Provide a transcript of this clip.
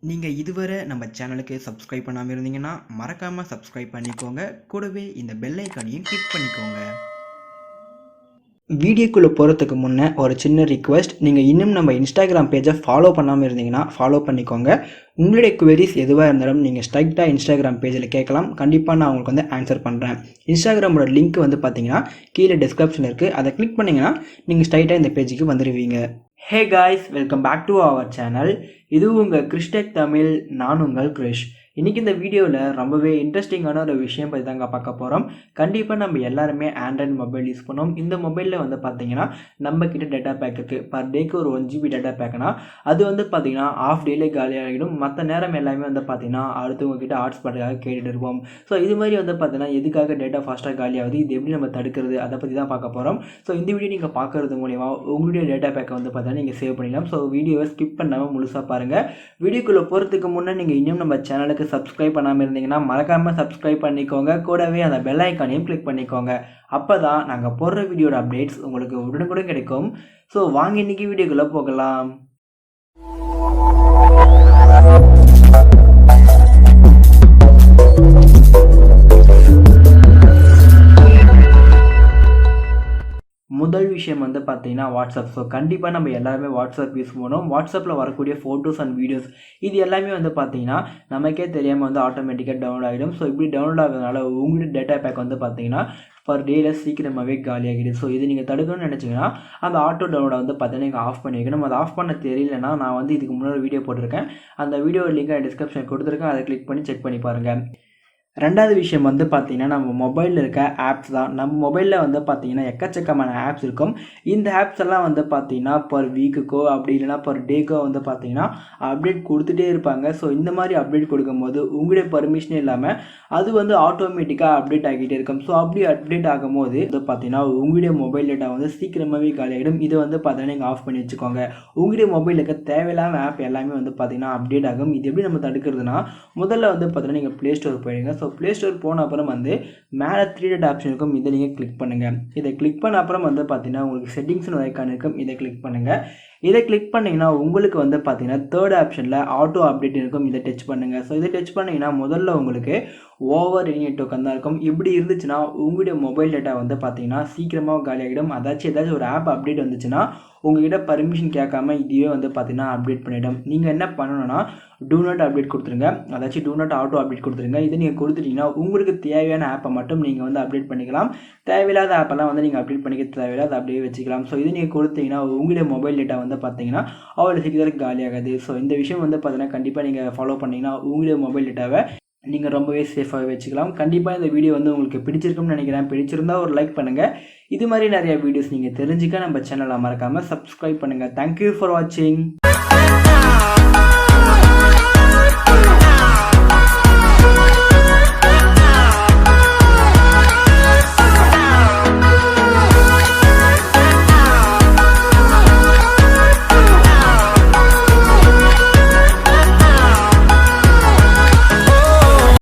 நீங்கள் இதுவரை நம்ம சேனலுக்கு சப்ஸ்கிரைப் பண்ணாமல் இருந்தீங்கன்னா மறக்காமல் சப்ஸ்கிரைப் பண்ணிக்கோங்க. கூடவே இந்த பெல் ஐக்கானையும் கிளிக் பண்ணிக்கோங்க. வீடியோக்குள்ளே போகிறதுக்கு முன்னே ஒரு சின்ன ரிக்வெஸ்ட், நீங்கள் இன்னும் நம்ம இன்ஸ்டாகிராம் பேஜை ஃபாலோ பண்ணாமல் இருந்தீங்கன்னா ஃபாலோ பண்ணிக்கோங்க. உங்களுடைய குவரிஸ் எதுவாக இருந்தாலும் நீங்கள் ஸ்ட்ரைக்டாக இன்ஸ்டாகிராம் பேஜில் கேட்கலாம். கண்டிப்பாக நான் உங்களுக்கு ஆன்சர் பண்ணுறேன். இன்ஸ்டாகிராமோட லிங்க் பார்த்தீங்கன்னா கீழே டிஸ்கிரிப்ஷன் இருக்குது. அதை கிளிக் பண்ணிங்கன்னா நீங்கள் ஸ்ட்ரைட்டாக இந்த பேஜுக்கு வந்துடுவீங்க. Hey guys, welcome back to our channel. இது உங்கள் கிறிஸ்டெக் தமிழ். நான் உங்கள் கிரிஷ். இன்றைக்கி இந்த வீடியோவில் ரொம்பவே இன்ட்ரெஸ்டிங்கான ஒரு விஷயம் பற்றி தாங்க பார்க்க போகிறோம். கண்டிப்பாக நம்ம எல்லாருமே ஆண்ட்ராய்டு மொபைல் யூஸ் பண்ணோம். இந்த மொபைலில் பார்த்தீங்கன்னா நம்மக்கிட்ட டேட்டா பேக் இருக்குது. பர் டேக்கு ஒரு 1 GB டேட்டா பேக்னா அது பார்த்தீங்கன்னா ஆஃப் டேலே காலியாகிடும். மற்ற நேரம் எல்லாமே பார்த்தீங்கன்னா அடுத்தவங்கக்கிட்ட ஹாட்ஸ்பாட்டுக்காக கேட்டுட்டு இருப்போம். ஸோ இது மாதிரி பார்த்தீங்கன்னா எதுக்காக டேட்டா ஃபாஸ்ட்டாக காலியாகுது, இது எப்படி நம்ம தடுக்கிறது, அதை பற்றி தான் பார்க்க போகிறோம். ஸோ இந்த வீடியோ நீங்கள் பார்க்குறது மூலிமா உங்களுடைய டேட்டா பேக்கை பார்த்தீங்கன்னா நீங்கள் சேவ் பண்ணிக்கலாம். ஸோ வீடியோவை ஸ்கிப் பண்ணாமல் முழுசாக பாருங்கள். வீடியோக்குள்ளே போகிறதுக்கு முன்னே நீங்கள் இன்னும் நம்ம சேனலுக்கு சப்ஸ்கிரைப் பண்ணாமல் இருந்தீங்கன்னா மறக்காமல் சப்ஸ்கிரைப் பண்ணிக்கோங்க. கூடவே அந்த பெல் ஐக்கானையும் கிளிக் பண்ணிக்கோங்க. அப்போ தான் நாங்கள் போடுற வீடியோட அப்டேட்ஸ் உங்களுக்கு உடனுக்குடன் கிடைக்கும். ஸோ வாங்க இன்றைக்கி வீடியோக்குள்ளே போகலாம். முதல் விஷயம் பார்த்தீங்கன்னா வாட்ஸ்அப். ஸோ கண்டிப்பாக நம்ம எல்லாருமே வாட்ஸ்அப் யூஸ் பண்ணோம். வாட்ஸ்அப்பில் வரக்கூடிய ஃபோட்டோஸ் அண்ட் வீடியோஸ் இது எல்லாமே பார்த்தீங்கன்னா நமக்கே தெரியாமல் ஆட்டோமேட்டிக்காக டவுன்லோட் ஆகிடும். ஸோ இப்படி டவுன்லோட் ஆகிறதுனால உங்களுடைய டேட்டா பேக் பார்த்தீங்கன்னா பர் டேயில் சீக்கிரமாகவே காலியாகிடுது. ஸோ இது நீங்கள் தடுக்கணும்னு நினச்சிங்கன்னா அந்த ஆட்டோ டவுன்லோடை பார்த்தீங்கன்னா நீங்கள் ஆஃப் பண்ணி வைக்கணும். அதை ஆஃப் பண்ண தெரியலனா நான் இதுக்கு முன்னாடி வீடியோ போட்டிருக்கேன். அந்த வீடியோ லிங்க் டிஸ்கிரிப்ஷன் கொடுத்துருக்கேன். அதை கிளிக் பண்ணி செக் பண்ணி பாருங்கள். ரெண்டாவது விஷயம் பார்த்தீங்கன்னா நம்ம மொபைலில் இருக்க ஆப்ஸ் தான். நம்ம மொபைலில் பார்த்தீங்கன்னா எக்கச்சக்கமான ஆப்ஸ் இருக்கும். இந்த ஆப்ஸ் எல்லாம் பார்த்தீங்கன்னா பர் வீக்குக்கோ அப்படி இல்லைனா பர் டேக்கோ பார்த்தீங்கன்னா அப்டேட் கொடுத்துட்டே இருப்பாங்க. ஸோ இந்த மாதிரி அப்டேட் கொடுக்கும்போது உங்களுடைய பர்மிஷனே இல்லாமல் அது ஆட்டோமேட்டிக்காக அப்டேட் ஆகிட்டே இருக்கும். ஸோ அப்படி அப்டேட் ஆகும்போது பார்த்தீங்கன்னா உங்களுடைய மொபைல் டேட்டா சீக்கிரமாகவே காலியாகிடும். இதை பார்த்தீங்கன்னா நீங்கள் ஆஃப் பண்ணி வச்சுக்கோங்க. உங்களுடைய மொபைலில் இருக்க தேவையில்லாமல் ஆப் எல்லாமே பார்த்தீங்கன்னா அப்டேட் ஆகும். இது எப்படி நம்ம தடுக்கிறதுனா முதல்ல பார்த்தீங்கன்னா நீங்கள் ப்ளேஸ்டோர் போயிடுங்க. ஸோ ப்ளேஸ்டோர் போன அப்புறம் மேலே 3 டாட் ஆப்ஷன் இருக்கும். இதை நீங்கள் கிளிக் பண்ணுங்கள். இதை கிளிக் பண்ண அப்புறம் பார்த்தீங்கன்னா உங்களுக்கு செட்டிங்ஸ்னு ஒரு ஐக்கான் இருக்கும். இதை கிளிக் பண்ணுங்கள். இதை கிளிக் பண்ணிங்கன்னா உங்களுக்கு பார்த்தீங்கன்னா தேர்ட் ஆப்ஷனில் ஆட்டோ அப்டேட் இருக்கும். இதை டச் பண்ணுங்கள். ஸோ இதை டச் பண்ணிங்கன்னா முதல்ல உங்களுக்கு ஓவர் எனி டோக்கன் தான் இருக்கும். இப்படி இருந்துச்சுன்னா உங்களுடைய மொபைல் டேட்டா பார்த்தீங்கன்னா சீக்கிரமாக காலியாகிடும். ஏதாச்சும் ஒரு ஆப் அப்டேட் வந்துச்சுன்னா உங்கள்கிட்ட பர்மிஷன் கேட்காம இதுவே பார்த்தீங்கன்னா அப்டேட் பண்ணிவிடும். நீங்கள் என்ன பண்ணணும்னா டூ நாட் அப்டேட் கொடுத்துருங்க. அதாச்சும் டூ நாட் ஆட்டோ அப்டேட் கொடுத்துருங்க. இதை நீங்கள் கொடுத்துட்டீங்கன்னா உங்களுக்கு தேவையான ஆப்பை மட்டும் நீங்கள் அப்டேட் பண்ணிக்கலாம். தேவையில்லாத ஆப்பெல்லாம் நீங்கள் அப்டேட் பண்ணிக்க தேவையில்லை, அதை அப்படியே வச்சுக்கலாம். ஸோ இது நீங்கள் கொடுத்தீங்கன்னா உங்களுடைய மொபைல் டேட்டா பார்த்தீங்கன்னா அவ்வளோ சீக்கிரம் காலியாகாது. ஸோ இந்த விஷயம் பார்த்தீங்கன்னா கண்டிப்பாக நீங்கள் ஃபாலோ பண்ணிங்கன்னா உங்களுடைய மொபைல் டேட்டாவை நீங்கள் ரொம்பவே சேஃபாக வச்சுக்கலாம். கண்டிப்பாக இந்த வீடியோ உங்களுக்கு பிடிச்சிருக்கும்னு நினைக்கிறேன். பிடிச்சிருந்தா ஒரு லைக் பண்ணுங்கள். இது மாதிரி நிறைய வீடியோஸ் நீங்கள் தெரிஞ்சுக்க நம்ம சேனலை மறக்காமல் சப்ஸ்கிரைப் பண்ணுங்கள். தேங்க்யூ ஃபார் வாட்சிங்.